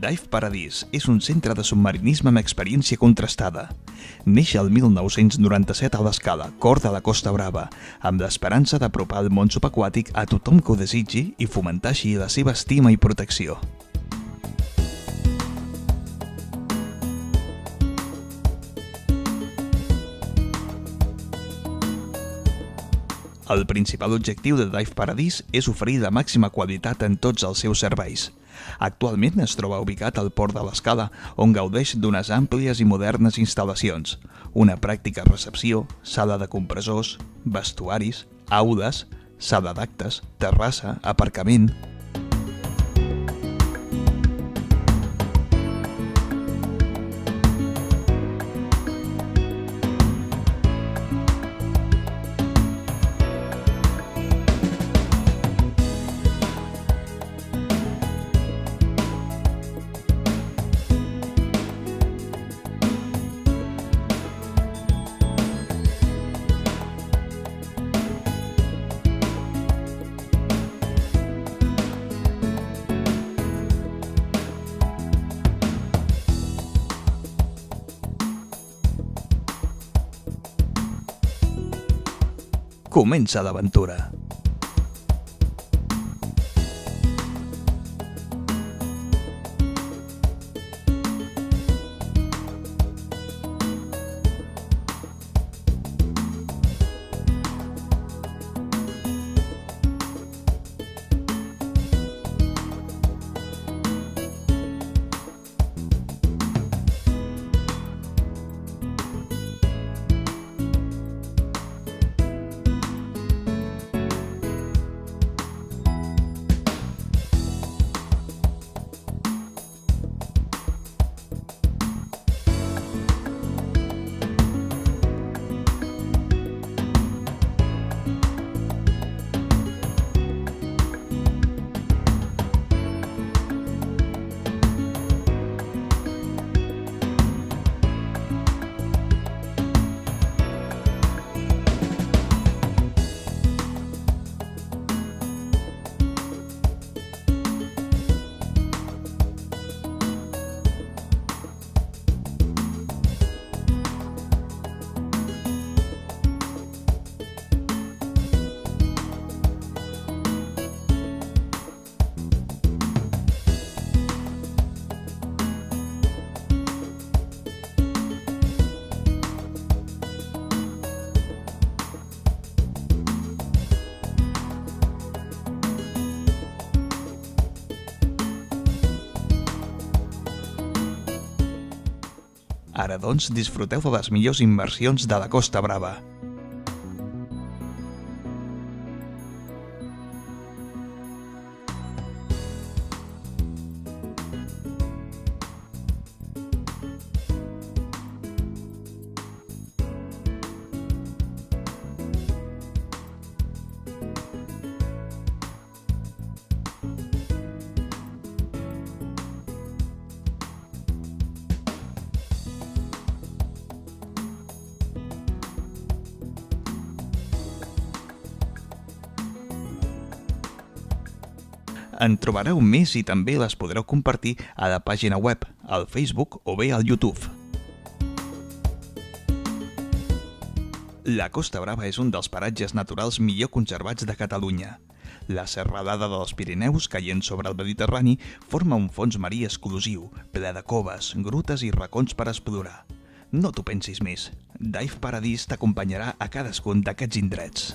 Dive Paradise és un centre de submarinisme amb experiència contrastada. Neix el 1997 a l'Escala, cor de la Costa Brava, amb l'esperança d'apropar el món subaquàtic a tothom que ho desitgi i fomentar així la seva estima i protecció. El principal objectiu de Dive Paradise és oferir la màxima qualitat en tots els seus serveis. Actualment es troba ubicat al port de l'Escala, on gaudeix d'unes àmplies i modernes instal·lacions, una pràctica recepció, sala de compressors, vestuaris, aules, sala d'actes, terrassa, aparcament... Comença l'aventura. Ara, doncs, disfruteu de les millors immersions de la Costa Brava. En trobareu més i també les podreu compartir a la pàgina web, al Facebook o bé al YouTube. La Costa Brava és un dels paratges naturals millor conservats de Catalunya. La serralada dels Pirineus, caient sobre el Mediterrani, forma un fons marí exclusiu, ple de coves, grutes i racons per explorar. No t'ho pensis més, Dive Paradise t'acompanyarà a cadascun d'aquests indrets.